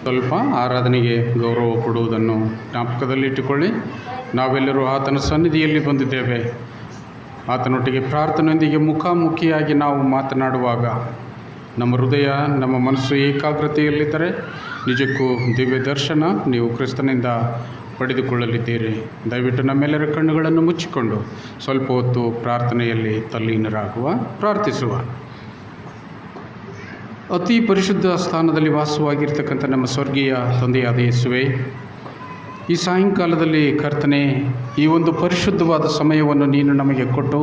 ಸ್ವಲ್ಪ ಆರಾಧನೆಗೆ ಗೌರವ ಕೊಡುವುದನ್ನು ಜ್ಞಾಪಕದಲ್ಲಿಟ್ಟುಕೊಳ್ಳಿ. ನಾವೆಲ್ಲರೂ ಆತನ ಸನ್ನಿಧಿಯಲ್ಲಿ ಬಂದಿದ್ದೇವೆ. ಆತನೊಟ್ಟಿಗೆ ಪ್ರಾರ್ಥನೆಯೊಂದಿಗೆ ಮುಖಾಮುಖಿಯಾಗಿ ನಾವು ಮಾತನಾಡುವಾಗ ನಮ್ಮ ಹೃದಯ, ನಮ್ಮ ಮನಸ್ಸು ಏಕಾಗ್ರತೆಯಲ್ಲಿದ್ದರೆ ನಿಜಕ್ಕೂ ದಿವ್ಯ ದರ್ಶನ ನೀವು ಕ್ರಿಸ್ತನಿಂದ ಪಡೆದುಕೊಳ್ಳಲಿದ್ದೀರಿ. ದಯವಿಟ್ಟು ನಮ್ಮೆಲ್ಲರ ಕಣ್ಣುಗಳನ್ನು ಮುಚ್ಚಿಕೊಂಡು ಸ್ವಲ್ಪ ಹೊತ್ತು ಪ್ರಾರ್ಥನೆಯಲ್ಲಿ ತಲ್ಲೀನರಾಗುವ, ಪ್ರಾರ್ಥಿಸುವ. ಅತಿ ಪರಿಶುದ್ಧ ಸ್ಥಾನದಲ್ಲಿ ವಾಸವಾಗಿರ್ತಕ್ಕಂಥ ನಮ್ಮ ಸ್ವರ್ಗೀಯ ತಂದೆಯಾದ ಯೇಸುವೆ, ಈ ಸಾಯಂಕಾಲದಲ್ಲಿ ಕರ್ತನೆ, ಈ ಒಂದು ಪರಿಶುದ್ಧವಾದ ಸಮಯವನ್ನು ನೀನು ನಮಗೆ ಕೊಟ್ಟು,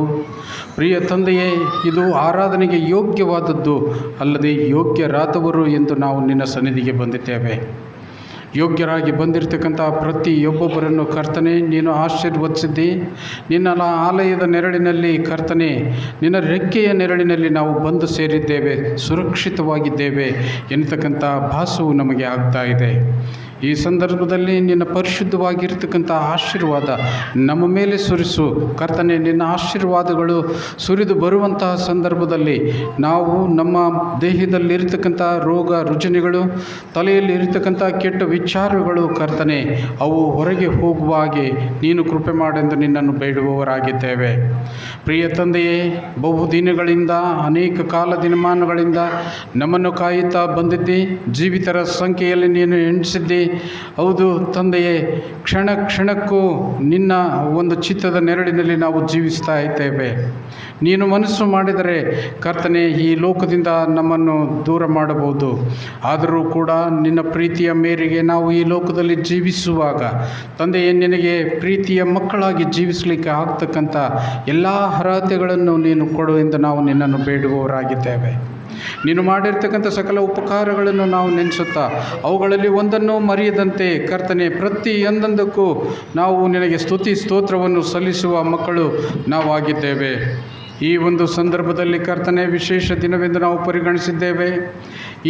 ಪ್ರಿಯ ತಂದೆಯೇ, ಇದು ಆರಾಧನೆಗೆ ಯೋಗ್ಯವಾದದ್ದು ಅಲ್ಲದೆ ಯೋಗ್ಯರಾದವರು ಎಂದು ನಾವು ನಿನ್ನ ಸನ್ನಿಧಿಗೆ ಬಂದಿದ್ದೇವೆ. ಯೋಗ್ಯರಾಗಿ ಬಂದಿರತಕ್ಕಂಥ ಪ್ರತಿಯೊಬ್ಬೊಬ್ಬರನ್ನು ಕರ್ತನೆ ನೀನು ಆಶೀರ್ವದಿಸಿದ್ದಿ. ನಿನ್ನ ಆಲಯದ ನೆರಳಿನಲ್ಲಿ ಕರ್ತನೆ, ನಿನ್ನ ರೆಕ್ಕೆಯ ನೆರಳಿನಲ್ಲಿ ನಾವು ಬಂದು ಸೇರಿದ್ದೇವೆ, ಸುರಕ್ಷಿತವಾಗಿದ್ದೇವೆ ಎನ್ನತಕ್ಕಂಥ ಭಾಸವು ನಮಗೆ ಆಗ್ತಾ ಇದೆ. ಈ ಸಂದರ್ಭದಲ್ಲಿ ನಿನ್ನ ಪರಿಶುದ್ಧವಾಗಿರ್ತಕ್ಕಂಥ ಆಶೀರ್ವಾದ ನಮ್ಮ ಮೇಲೆ ಸುರಿಸು ಕರ್ತನೆ. ನಿನ್ನ ಆಶೀರ್ವಾದಗಳು ಸುರಿದು ಬರುವಂತಹ ಸಂದರ್ಭದಲ್ಲಿ ನಾವು ನಮ್ಮ ದೇಹದಲ್ಲಿರ್ತಕ್ಕಂಥ ರೋಗ ರುಜಿನಗಳು, ತಲೆಯಲ್ಲಿ ಇರತಕ್ಕಂಥ ಕೆಟ್ಟ ವಿಚಾರಗಳು ಕರ್ತನೆ, ಅವು ಹೊರಗೆ ಹೋಗುವ ಹಾಗೆ ನೀನು ಕೃಪೆ ಮಾಡೆಂದು ನಿನ್ನನ್ನು ಬೇಡುವವರಾಗಿದ್ದೇವೆ. ಪ್ರಿಯ ತಂದೆಯೇ, ಬಹುದಿನಗಳಿಂದ, ಅನೇಕ ಕಾಲ ದಿನಮಾನಗಳಿಂದ ನಮ್ಮನ್ನು ಕಾಯುತ್ತಾ ಬಂದಿದ್ದಿ. ಜೀವಿತರ ಸಂಖ್ಯೆಯಲ್ಲಿ ನೀನು ಎಣಿಸಿದ್ದಿ. ಹೌದು ತಂದೆಯೇ, ಕ್ಷಣ ಕ್ಷಣಕ್ಕೂ ನಿನ್ನ ಒಂದು ಚಿತ್ತದ ನೆರಳಿನಲ್ಲಿ ನಾವು ಜೀವಿಸ್ತಾ ಇದ್ದೇವೆ. ನೀನು ಮನಸ್ಸು ಮಾಡಿದರೆ ಕರ್ತನೆ ಈ ಲೋಕದಿಂದ ನಮ್ಮನ್ನು ದೂರ ಮಾಡಬಹುದು. ಆದರೂ ಕೂಡ ನಿನ್ನ ಪ್ರೀತಿಯ ಮೇರೆಗೆ ನಾವು ಈ ಲೋಕದಲ್ಲಿ ಜೀವಿಸುವಾಗ ತಂದೆಯೇ, ನಿನಗೆ ಪ್ರೀತಿಯ ಮಕ್ಕಳಾಗಿ ಜೀವಿಸಲಿಕ್ಕೆ ಆಗ್ತಕ್ಕಂಥ ಎಲ್ಲ ಅರ್ಹತೆಗಳನ್ನು ನೀನು ಕೊಡು ಎಂದು ನಾವು ನಿನ್ನನ್ನು ಬೇಡುವವರಾಗಿದ್ದೇವೆ. ನೀನು ಮಾಡಿರ್ತಕ್ಕಂಥ ಸಕಲ ಉಪಕಾರಗಳನ್ನು ನಾವು ನೆನೆಸುತ್ತಾ ಅವುಗಳಲ್ಲಿ ಒಂದನ್ನು ಮರೆಯದಂತೆ ಕರ್ತನೆ, ಪ್ರತಿಯೊಂದಕ್ಕೂ ನಾವು ನಿನಗೆ ಸ್ತುತಿ ಸ್ತೋತ್ರವನ್ನು ಸಲ್ಲಿಸುವ ಮಕ್ಕಳು ನಾವು ಆಗಿದ್ದೇವೆ. ಈ ಒಂದು ಸಂದರ್ಭದಲ್ಲಿ ಕರ್ತನೆ, ವಿಶೇಷ ದಿನವೆಂದು ನಾವು ಪರಿಗಣಿಸಿದ್ದೇವೆ.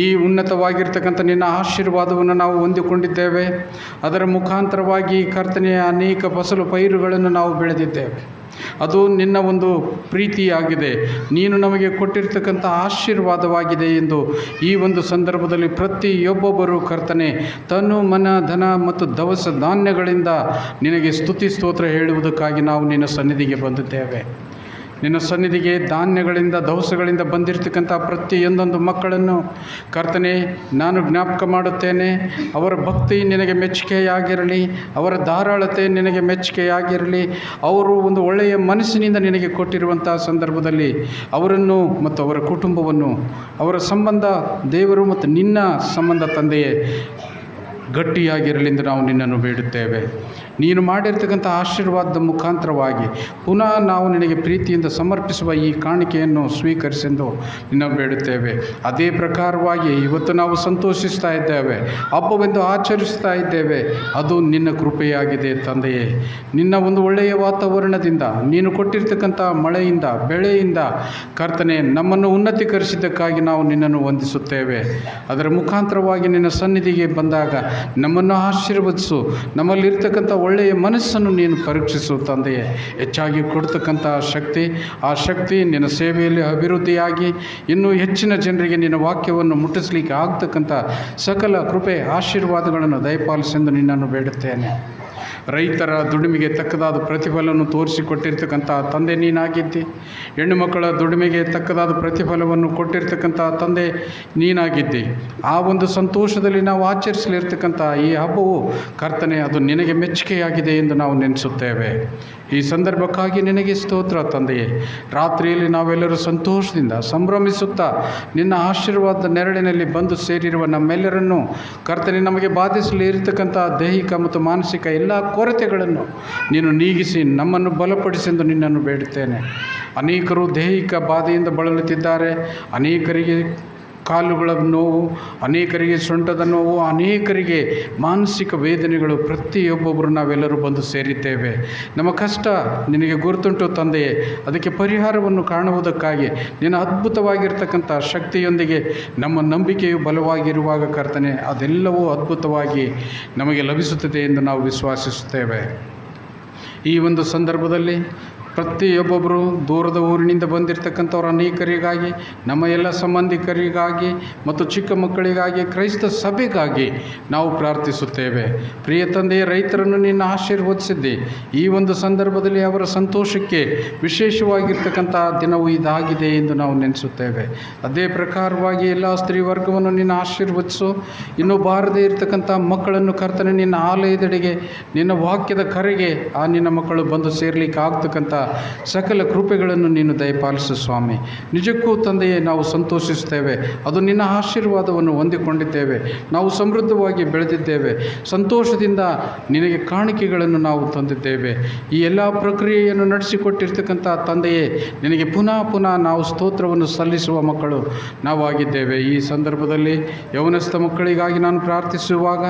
ಈ ಉನ್ನತವಾಗಿರ್ತಕ್ಕಂಥ ನಿನ್ನ ಆಶೀರ್ವಾದವನ್ನು ನಾವು ಹೊಂದಿಕೊಂಡಿದ್ದೇವೆ. ಅದರ ಮುಖಾಂತರವಾಗಿ ಕರ್ತನೆಯ ಅನೇಕ ಫಸಲು ಪೈರುಗಳನ್ನು ನಾವು ಬೆಳೆದಿದ್ದೇವೆ. ಅದು ನಿನ್ನ ಒಂದು ಪ್ರೀತಿಯಾಗಿದೆ, ನೀನು ನಮಗೆ ಕೊಟ್ಟಿರ್ತಕ್ಕಂಥ ಆಶೀರ್ವಾದವಾಗಿದೆ ಎಂದು ಈ ಒಂದು ಸಂದರ್ಭದಲ್ಲಿ ಪ್ರತಿಯೊಬ್ಬೊಬ್ಬರು ಕರ್ತನೆ ತನು ಮನ ಧನ ಮತ್ತು ದವಸ ಧಾನ್ಯಗಳಿಂದ ನಿನಗೆ ಸ್ತುತಿ ಸ್ತೋತ್ರ ಹೇಳುವುದಕ್ಕಾಗಿ ನಾವು ನಿನ್ನ ಸನ್ನಿಧಿಗೆ ಬಂದಿದ್ದೇವೆ. ನಿನ್ನ ಸನ್ನಿಧಿಗೆ ಧಾನ್ಯಗಳಿಂದ ದವಸಗಳಿಂದ ಬಂದಿರತಕ್ಕಂಥ ಪ್ರತಿಯೊಂದೊಂದು ಮಕ್ಕಳನ್ನು ಕರ್ತನೆ ನಾನು ಜ್ಞಾಪಕ ಮಾಡುತ್ತೇನೆ. ಅವರ ಭಕ್ತಿ ನಿನಗೆ ಮೆಚ್ಚುಗೆಯಾಗಿರಲಿ, ಅವರ ಧಾರಾಳತೆ ನಿನಗೆ ಮೆಚ್ಚುಗೆಯಾಗಿರಲಿ. ಅವರು ಒಂದು ಒಳ್ಳೆಯ ಮನಸ್ಸಿನಿಂದ ನಿನಗೆ ಕೊಟ್ಟಿರುವಂಥ ಸಂದರ್ಭದಲ್ಲಿ ಅವರನ್ನು ಮತ್ತು ಅವರ ಕುಟುಂಬವನ್ನು, ಅವರ ಸಂಬಂಧ ದೇವರು ಮತ್ತು ನಿನ್ನ ಸಂಬಂಧ ತಂದೆಯೇ ಗಟ್ಟಿಯಾಗಿರಲಿ ಎಂದು ನಾವು ನಿನ್ನನ್ನು ಬೇಡುತ್ತೇವೆ. ನೀನು ಮಾಡಿರ್ತಕ್ಕಂಥ ಆಶೀರ್ವಾದದ ಮುಖಾಂತರವಾಗಿ ಪುನಃ ನಾವು ನಿನಗೆ ಪ್ರೀತಿಯಿಂದ ಸಮರ್ಪಿಸುವ ಈ ಕಾಣಿಕೆಯನ್ನು ಸ್ವೀಕರಿಸೆಂದು ನಿನ್ನ ಬೇಡುತ್ತೇವೆ. ಅದೇ ಪ್ರಕಾರವಾಗಿ ಇವತ್ತು ನಾವು ಸಂತೋಷಿಸ್ತಾ ಇದ್ದೇವೆ, ಹಬ್ಬವೆಂದು ಆಚರಿಸ್ತಾ ಇದ್ದೇವೆ. ಅದು ನಿನ್ನ ಕೃಪೆಯಾಗಿದೆ ತಂದೆಯೇ. ನಿನ್ನ ಒಂದು ಒಳ್ಳೆಯ ವಾತಾವರಣದಿಂದ, ನೀನು ಕೊಟ್ಟಿರ್ತಕ್ಕಂಥ ಮಳೆಯಿಂದ, ಬೆಳೆಯಿಂದ ಕರ್ತನೆ ನಮ್ಮನ್ನು ಉನ್ನತೀಕರಿಸಿದ್ದಕ್ಕಾಗಿ ನಾವು ನಿನ್ನನ್ನು ವಂದಿಸುತ್ತೇವೆ. ಅದರ ಮುಖಾಂತರವಾಗಿ ನಿನ್ನ ಸನ್ನಿಧಿಗೆ ಬಂದಾಗ ನಮ್ಮನ್ನು ಆಶೀರ್ವದಿಸು. ನಮ್ಮಲ್ಲಿರ್ತಕ್ಕಂಥ ಒಳ್ಳೆಯ ಮನಸ್ಸನ್ನು ನೀನು ಪರೀಕ್ಷಿಸು ತಂದೆಯೇ. ಹೆಚ್ಚಾಗಿ ಕೊಡ್ತಕ್ಕಂಥ ಆ ಶಕ್ತಿ ನಿನ್ನ ಸೇವೆಯಲ್ಲಿ ಅಭಿವೃದ್ಧಿಯಾಗಿ ಇನ್ನೂ ಹೆಚ್ಚಿನ ಜನರಿಗೆ ನಿನ್ನ ವಾಕ್ಯವನ್ನು ಮುಟ್ಟಿಸಲಿಕ್ಕೆ ಆಗ್ತಕ್ಕಂಥ ಸಕಲ ಕೃಪೆ ಆಶೀರ್ವಾದಗಳನ್ನು ದಯಪಾಲಿಸೆಂದು ನಿನ್ನನ್ನು ಬೇಡುತ್ತೇನೆ. ರೈತರ ದುಡಿಮೆಗೆ ತಕ್ಕದಾದ ಪ್ರತಿಫಲವನ್ನು ತೋರಿಸಿಕೊಟ್ಟಿರ್ತಕ್ಕಂಥ ತಂದೆ ನೀನಾಗಿದ್ದಿ. ಹೆಣ್ಣು ಮಕ್ಕಳ ದುಡಿಮೆಗೆ ತಕ್ಕದಾದ ಪ್ರತಿಫಲವನ್ನು ಕೊಟ್ಟಿರ್ತಕ್ಕಂಥ ತಂದೆ ನೀನಾಗಿದ್ದಿ. ಆ ಒಂದು ಸಂತೋಷದಲ್ಲಿ ನಾವು ಆಚರಿಸಲಿರ್ತಕ್ಕಂಥ ಈ ಹಬ್ಬವು ಕರ್ತನೆ, ಅದು ನಿನಗೆ ಮೆಚ್ಚುಗೆಯಾಗಿದೆ ಎಂದು ನಾವು ನೆನೆಸುತ್ತೇವೆ. ಈ ಸಂದರ್ಭಕ್ಕಾಗಿ ನಿನಗೆ ಸ್ತೋತ್ರ ತಂದೆಯೇ. ರಾತ್ರಿಯಲ್ಲಿ ನಾವೆಲ್ಲರೂ ಸಂತೋಷದಿಂದ ಸಂಭ್ರಮಿಸುತ್ತಾ ನಿನ್ನ ಆಶೀರ್ವಾದದ ನೆರಳಿನಲ್ಲಿ ಬಂದು ಸೇರಿರುವ ನಮ್ಮೆಲ್ಲರನ್ನು ಕರ್ತನೆ, ನಮಗೆ ಬಾಧಿಸಲಿ ಇರತಕ್ಕಂಥ ದೈಹಿಕ ಮತ್ತು ಮಾನಸಿಕ ಎಲ್ಲ ಕೊರತೆಗಳನ್ನು ನೀನು ನೀಗಿಸಿ ನಮ್ಮನ್ನು ಬಲಪಡಿಸೆಂದು ನಿನ್ನನ್ನು ಬೇಡುತ್ತೇನೆ. ಅನೇಕರು ದೈಹಿಕ ಬಾಧೆಯಿಂದ ಬಳಲುತ್ತಿದ್ದಾರೆ. ಅನೇಕರಿಗೆ ಕಾಲುಗಳ ನೋವು, ಅನೇಕರಿಗೆ ಸೊಂಟದ ನೋವು, ಅನೇಕರಿಗೆ ಮಾನಸಿಕ ವೇದನೆಗಳು. ಪ್ರತಿಯೊಬ್ಬೊಬ್ಬರು ನಾವೆಲ್ಲರೂ ಬಂದು ಸೇರಿದ್ದೇವೆ. ನಮ್ಮ ಕಷ್ಟ ನಿನಗೆ ಗುರುತುಂಟು ತಂದೆಯೇ. ಅದಕ್ಕೆ ಪರಿಹಾರವನ್ನು ಕಾಣುವುದಕ್ಕಾಗಿ ನಿನ್ನ ಅದ್ಭುತವಾಗಿರ್ತಕ್ಕಂಥ ಶಕ್ತಿಯೊಂದಿಗೆ ನಮ್ಮ ನಂಬಿಕೆಯು ಬಲವಾಗಿರುವಾಗ ಕರ್ತನೆ, ಅದೆಲ್ಲವೂ ಅದ್ಭುತವಾಗಿ ನಮಗೆ ಲಭಿಸುತ್ತದೆ ಎಂದು ನಾವು ವಿಶ್ವಾಸಿಸುತ್ತೇವೆ. ಈ ಒಂದು ಸಂದರ್ಭದಲ್ಲಿ ಪ್ರತಿಯೊಬ್ಬೊಬ್ಬರು ದೂರದ ಊರಿನಿಂದ ಬಂದಿರತಕ್ಕಂಥವ್ರು ಅನೇಕರಿಗಾಗಿ, ನಮ್ಮ ಎಲ್ಲ ಸಂಬಂಧಿಕರಿಗಾಗಿ ಮತ್ತು ಚಿಕ್ಕ ಮಕ್ಕಳಿಗಾಗಿ, ಕ್ರೈಸ್ತ ಸಭೆಗಾಗಿ ನಾವು ಪ್ರಾರ್ಥಿಸುತ್ತೇವೆ. ಪ್ರಿಯ ತಂದೆಯ ರೈತರನ್ನು ನಿನ್ನ ಆಶೀರ್ವದಿಸಿದ್ದೆ. ಈ ಒಂದು ಸಂದರ್ಭದಲ್ಲಿ ಅವರ ಸಂತೋಷಕ್ಕೆ ವಿಶೇಷವಾಗಿರ್ತಕ್ಕಂಥ ದಿನವೂ ಇದಾಗಿದೆ ಎಂದು ನಾವು ನೆನೆಸುತ್ತೇವೆ. ಅದೇ ಪ್ರಕಾರವಾಗಿ ಎಲ್ಲ ಸ್ತ್ರೀ ವರ್ಗವನ್ನು ನಿನ್ನ ಆಶೀರ್ವದಿಸು. ಇನ್ನೂ ಬಾರದೇ ಇರತಕ್ಕಂಥ ಮಕ್ಕಳನ್ನು ಕರ್ತನೆ ನಿನ್ನ ಆಲಯದೆಡೆಗೆ, ನಿನ್ನ ವಾಕ್ಯದ ಕರೆಗೆ ಆ ನಿನ್ನ ಮಕ್ಕಳು ಬಂದು ಸೇರಲಿಕ್ಕೆ ಆಗ್ತಕ್ಕಂಥ ಸಕಲ ಕೃಪೆಗಳನ್ನು ನೀನು ದಯಪಾಲಿಸು ಸ್ವಾಮಿ. ನಿಜಕ್ಕೂ ತಂದೆಯೇ, ನಾವು ಸಂತೋಷಿಸುತ್ತೇವೆ. ಅದು ನಿನ್ನ ಆಶೀರ್ವಾದವನ್ನು ಹೊಂದಿಕೊಂಡಿದ್ದೇವೆ. ನಾವು ಸಮೃದ್ಧವಾಗಿ ಬೆಳೆದಿದ್ದೇವೆ. ಸಂತೋಷದಿಂದ ನಿನಗೆ ಕಾಣಿಕೆಗಳನ್ನು ನಾವು ತಂದಿದ್ದೇವೆ. ಈ ಎಲ್ಲ ಪ್ರಕ್ರಿಯೆಯನ್ನು ನಡೆಸಿಕೊಟ್ಟಿರ್ತಕ್ಕಂಥ ತಂದೆಯೇ, ನಿನಗೆ ಪುನಃ ಪುನಃ ನಾವು ಸ್ತೋತ್ರವನ್ನು ಸಲ್ಲಿಸುವ ಮಕ್ಕಳು ನಾವಾಗಿದ್ದೇವೆ. ಈ ಸಂದರ್ಭದಲ್ಲಿ ಯೌವನಸ್ಥ ಮಕ್ಕಳಿಗಾಗಿ ನಾನು ಪ್ರಾರ್ಥಿಸುವಾಗ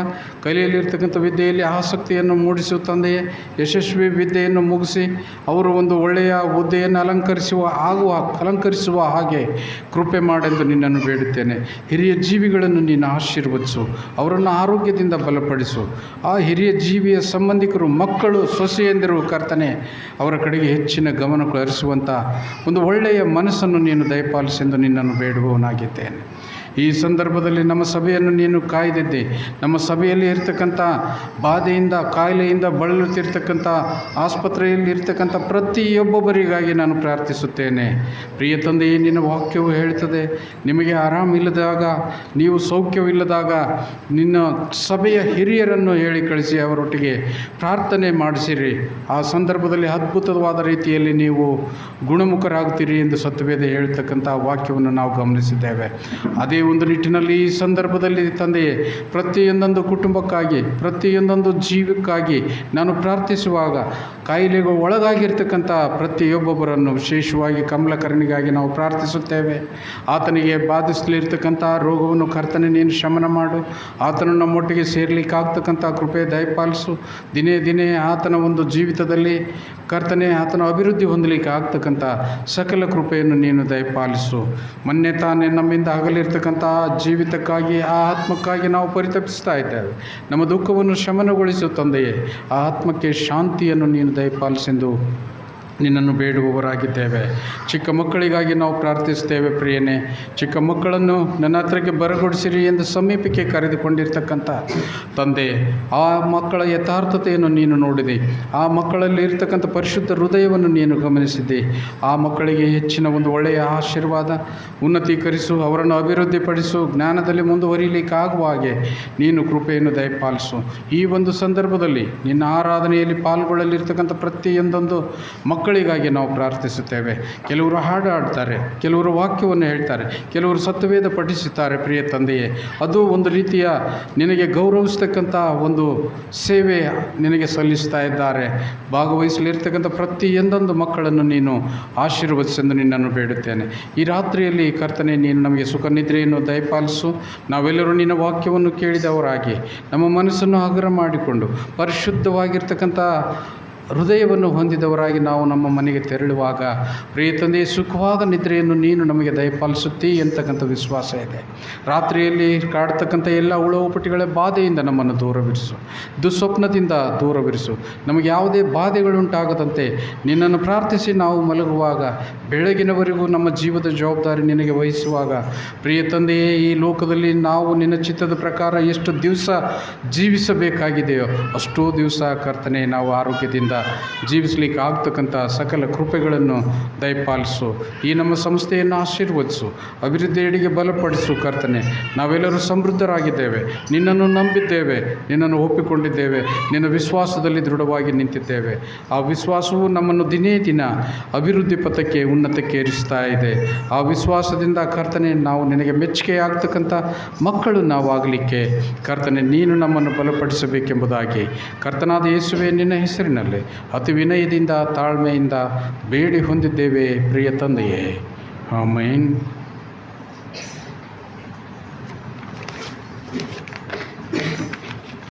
ಕಲಿಯಲಿರ್ತಕ್ಕಂಥ ವಿದ್ಯೆಯಲ್ಲಿ ಆಸಕ್ತಿಯನ್ನು ಮೂಡಿಸುವ ತಂದೆಯೇ, ಯಶಸ್ವಿ ವಿದ್ಯೆಯನ್ನು ಮುಗಿಸಿ ಅವರು ಒಂದು ಒಳ್ಳೆಯ ಹುದ್ದೆಯನ್ನು ಅಲಂಕರಿಸುವ ಹಾಗೆ ಕೃಪೆ ಮಾಡೆಂದು ನಿನ್ನನ್ನು ಬೇಡುತ್ತೇನೆ. ಹಿರಿಯ ಜೀವಿಗಳನ್ನು ನೀನು ಆಶೀರ್ವದಿಸು, ಅವರನ್ನು ಆರೋಗ್ಯದಿಂದ ಬಲಪಡಿಸು. ಆ ಹಿರಿಯ ಜೀವಿಯ ಸಂಬಂಧಿಕರು, ಮಕ್ಕಳು, ಸೊಸೆಯಂದಿರು ಕರ್ತನೆ, ಅವರ ಕಡೆಗೆ ಹೆಚ್ಚಿನ ಗಮನ ಹರಿಸುವಂಥ ಒಂದು ಒಳ್ಳೆಯ ಮನಸ್ಸನ್ನು ನೀನು ದಯಪಾಲಿಸೆಂದು ನಿನ್ನನ್ನು ಬೇಡುವವನಾಗಿದ್ದೇನೆ. ಈ ಸಂದರ್ಭದಲ್ಲಿ ನಮ್ಮ ಸಭೆಯನ್ನು ನೀನು ಕಾಯ್ದಿದ್ದೆ. ನಮ್ಮ ಸಭೆಯಲ್ಲಿ ಇರ್ತಕ್ಕಂಥ ಬಾಧೆಯಿಂದ, ಕಾಯಿಲೆಯಿಂದ ಬಳಲುತ್ತಿರ್ತಕ್ಕಂಥ, ಆಸ್ಪತ್ರೆಯಲ್ಲಿ ಇರ್ತಕ್ಕಂಥ ಪ್ರತಿಯೊಬ್ಬೊಬ್ಬರಿಗಾಗಿ ನಾನು ಪ್ರಾರ್ಥಿಸುತ್ತೇನೆ. ಪ್ರಿಯ ತಂದೆಯೇ, ನಿನ್ನ ವಾಕ್ಯವು ಹೇಳ್ತದೆ, ನಿಮಗೆ ಆರಾಮಿಲ್ಲದಾಗ, ನೀವು ಸೌಖ್ಯವಿಲ್ಲದಾಗ ನಿನ್ನ ಸಭೆಯ ಹಿರಿಯರನ್ನು ಹೇಳಿ ಕಳಿಸಿ ಅವರೊಟ್ಟಿಗೆ ಪ್ರಾರ್ಥನೆ ಮಾಡಿಸಿರಿ. ಆ ಸಂದರ್ಭದಲ್ಲಿ ಅದ್ಭುತವಾದ ರೀತಿಯಲ್ಲಿ ನೀವು ಗುಣಮುಖರಾಗ್ತೀರಿ ಎಂದು ಸತ್ಯವೇದ ಹೇಳ್ತಕ್ಕಂಥ ವಾಕ್ಯವನ್ನು ನಾವು ಗಮನಿಸಿದ್ದೇವೆ. ಅದೇ ಒಂದು ನಿಟ್ಟಿನಲ್ಲಿ ಈ ಸಂದರ್ಭದಲ್ಲಿ ತಂದೆಯೇ, ಪ್ರತಿಯೊಂದೊಂದು ಕುಟುಂಬಕ್ಕಾಗಿ, ಪ್ರತಿಯೊಂದೊಂದು ಜೀವಕ್ಕಾಗಿ ನಾನು ಪ್ರಾರ್ಥಿಸುವಾಗ ಕಾಯಿಲೆಗೆ ಒಳಗಾಗಿರ್ತಕ್ಕಂಥ ಪ್ರತಿಯೊಬ್ಬೊಬ್ಬರನ್ನು, ವಿಶೇಷವಾಗಿ ಕಮಲಕರ್ಣಿಗಾಗಿ ನಾವು ಪ್ರಾರ್ಥಿಸುತ್ತೇವೆ. ಆತನಿಗೆ ಬಾಧಿಸಲಿರ್ತಕ್ಕಂಥ ರೋಗವನ್ನು ಕರ್ತನೆ ನೀನು ಶಮನ ಮಾಡು. ಆತನು ನಮ್ಮೊಟ್ಟಿಗೆ ಸೇರಲಿಕ್ಕಾಗ್ತಕ್ಕಂಥ ಕೃಪೆ ದಯಪಾಲಿಸು. ದಿನೇ ದಿನೇ ಆತನ ಒಂದು ಜೀವಿತದಲ್ಲಿ ಕರ್ತನೆ ಆತನ ಅಭಿವೃದ್ಧಿ ಹೊಂದಲಿಕ್ಕೆ ಆಗ್ತಕ್ಕಂಥ ಸಕಲ ಕೃಪೆಯನ್ನು ನೀನು ದಯಪಾಲಿಸು. ಮೊನ್ನೆ ತಾನೇ ನಮ್ಮಿಂದ ಆಗಲಿರ್ತಕ್ಕಂಥ ಜೀವಿತಕ್ಕಾಗಿ, ಆ ಆತ್ಮಕ್ಕಾಗಿ ನಾವು ಪರಿತಪಿಸ್ತಾ ಇದ್ದೇವೆ. ನಮ್ಮ ದುಃಖವನ್ನು ಶಮನಗೊಳಿಸು ತಂದೆಯೇ. ಆ ಆತ್ಮಕ್ಕೆ ಶಾಂತಿಯನ್ನು ನೀನು ದಯಪಾಲಿಸೆಂದು ನಿನ್ನನ್ನು ಬೇಡುವವರಾಗಿದ್ದೇವೆ. ಚಿಕ್ಕ ಮಕ್ಕಳಿಗಾಗಿ ನಾವು ಪ್ರಾರ್ಥಿಸ್ತೇವೆ. ಪ್ರಿಯನೇ, ಚಿಕ್ಕ ಮಕ್ಕಳನ್ನು ನನ್ನ ಹತ್ರಕ್ಕೆ ಬರಗೊಡಿಸಿರಿ ಎಂದು ಸಮೀಪಕ್ಕೆ ಕರೆದುಕೊಂಡಿರ್ತಕ್ಕಂಥ ತಂದೆ, ಆ ಮಕ್ಕಳ ಯಥಾರ್ಥತೆಯನ್ನು ನೀನು ನೋಡಿದೆ. ಆ ಮಕ್ಕಳಲ್ಲಿ ಇರ್ತಕ್ಕಂಥ ಪರಿಶುದ್ಧ ಹೃದಯವನ್ನು ನೀನು ಗಮನಿಸಿದ್ದೆ. ಆ ಮಕ್ಕಳಿಗೆ ಹೆಚ್ಚಿನ ಒಂದು ಒಳ್ಳೆಯ ಆಶೀರ್ವಾದ, ಉನ್ನತೀಕರಿಸು, ಅವರನ್ನು ಅಭಿವೃದ್ಧಿಪಡಿಸು, ಜ್ಞಾನದಲ್ಲಿ ಮುಂದುವರಿಯಲಿಕ್ಕೆ ಆಗುವ ಹಾಗೆ ನೀನು ಕೃಪೆಯನ್ನು ದಯಪಾಲಿಸು. ಈ ಒಂದು ಸಂದರ್ಭದಲ್ಲಿ ನಿನ್ನ ಆರಾಧನೆಯಲ್ಲಿ ಪಾಲ್ಗೊಳ್ಳಲಿರ್ತಕ್ಕಂಥ ಪ್ರತಿಯೊಂದೊಂದು ಮಕ್ಕಳಿಗಾಗಿ ನಾವು ಪ್ರಾರ್ಥಿಸುತ್ತೇವೆ. ಕೆಲವರು ಹಾಡು ಹಾಡ್ತಾರೆ, ಕೆಲವರು ವಾಕ್ಯವನ್ನು ಹೇಳ್ತಾರೆ, ಕೆಲವರು ಸತ್ಯವೇದ ಪಠಿಸುತ್ತಾರೆ. ಪ್ರಿಯ ತಂದೆಯೇ, ಅದು ಒಂದು ರೀತಿಯ ನಿನಗೆ ಗೌರವಿಸ್ತಕ್ಕಂಥ ಒಂದು ಸೇವೆ ನಿನಗೆ ಸಲ್ಲಿಸ್ತಾ ಇದ್ದಾರೆ. ಭಾಗವಹಿಸಲಿರ್ತಕ್ಕಂಥ ಪ್ರತಿಯೊಂದೊಂದು ಮಕ್ಕಳನ್ನು ನೀನು ಆಶೀರ್ವದಿಸೆಂದು ನಿನ್ನನ್ನು ಬೇಡುತ್ತೇನೆ. ಈ ರಾತ್ರಿಯಲ್ಲಿ ಕರ್ತನೆ, ನೀನು ನಮಗೆ ಸುಖ ನಿದ್ರೆಯನ್ನು ದಯಪಾಲಿಸು. ನಾವೆಲ್ಲರೂ ನಿನ್ನ ವಾಕ್ಯವನ್ನು ಕೇಳಿದವರಾಗಿ ನಮ್ಮ ಮನಸ್ಸನ್ನು ಹಗುರ ಮಾಡಿಕೊಂಡು ಪರಿಶುದ್ಧವಾಗಿರ್ತಕ್ಕಂಥ ಹೃದಯವನ್ನು ಹೊಂದಿದವರಾಗಿ ನಾವು ನಮ್ಮ ಮನೆಗೆ ತೆರಳುವಾಗ ಪ್ರಿಯ ತಂದೆಯೇ, ಸುಖವಾದ ನಿದ್ರೆಯನ್ನು ನೀನು ನಮಗೆ ದಯಪಾಲಿಸುತ್ತೀ ಅಂತಕ್ಕಂಥ ವಿಶ್ವಾಸ ಇದೆ. ರಾತ್ರಿಯಲ್ಲಿ ಕಾಡ್ತಕ್ಕಂಥ ಎಲ್ಲ ಉಳವುಪಟ್ಟಿಗಳ ಬಾಧೆಯಿಂದ ನಮ್ಮನ್ನು ದೂರವಿರಿಸು, ದುಸ್ವಪ್ನದಿಂದ ದೂರವಿರಿಸು. ನಮಗೆ ಯಾವುದೇ ಬಾಧೆಗಳುಂಟಾಗದಂತೆ ನಿನ್ನನ್ನು ಪ್ರಾರ್ಥಿಸಿ ನಾವು ಮಲಗುವಾಗ, ಬೆಳಗಿನವರೆಗೂ ನಮ್ಮ ಜೀವದ ಜವಾಬ್ದಾರಿ ನಿನಗೆ ವಹಿಸುವಾಗ, ಪ್ರಿಯ ತಂದೆಯೇ, ಈ ಲೋಕದಲ್ಲಿ ನಾವು ನಿನ್ನ ಚಿತ್ತದ ಪ್ರಕಾರ ಎಷ್ಟು ದಿವಸ ಜೀವಿಸಬೇಕಾಗಿದೆಯೋ ಅಷ್ಟೋ ದಿವಸ ಕರ್ತನೆ ನಾವು ಆರೋಗ್ಯದಿಂದ ಜೀವಿಸಲಿಕ್ಕೆ ಆಗ್ತಕ್ಕಂಥ ಸಕಲ ಕೃಪೆಗಳನ್ನು ದಯಪಾಲಿಸು. ಈ ನಮ್ಮ ಸಂಸ್ಥೆಯನ್ನು ಆಶೀರ್ವದಿಸು, ಅಭಿವೃದ್ಧಿಯೆಡೆಗೆ ಬಲಪಡಿಸು. ಕರ್ತನೆ, ನಾವೆಲ್ಲರೂ ಸಮೃದ್ಧರಾಗಿದ್ದೇವೆ, ನಿನ್ನನ್ನು ನಂಬಿದ್ದೇವೆ, ನಿನ್ನನ್ನು ಒಪ್ಪಿಕೊಂಡಿದ್ದೇವೆ, ನಿನ್ನ ವಿಶ್ವಾಸದಲ್ಲಿ ದೃಢವಾಗಿ ನಿಂತಿದ್ದೇವೆ. ಆ ವಿಶ್ವಾಸವು ನಮ್ಮನ್ನು ದಿನೇ ದಿನ ಅಭಿವೃದ್ಧಿ ಪಥಕ್ಕೆ, ಉನ್ನತಕ್ಕೆ ಏರಿಸ್ತಾ ಇದೆ. ಆ ವಿಶ್ವಾಸದಿಂದ ಕರ್ತನೆ, ನಾವು ನಿನಗೆ ಮೆಚ್ಚುಗೆ ಆಗ್ತಕ್ಕಂಥ ಮಕ್ಕಳು ನಾವಾಗಲಿಕ್ಕೆ ಕರ್ತನೆ ನೀನು ನಮ್ಮನ್ನು ಬಲಪಡಿಸಬೇಕೆಂಬುದಾಗಿ ಕರ್ತನಾದ ಯೇಸುವೆ ನಿನ್ನ ಹೆಸರಿನಲ್ಲಿ ಅತಿ ವಿನಯದಿಂದ ತಾಳ್ಮೆಯಿಂದ ಬೇಡಿ ಹೊಂದಿದ್ದೇವೆ ಪ್ರಿಯ ತಂದೆಯೇ. ಆಮೆನ್.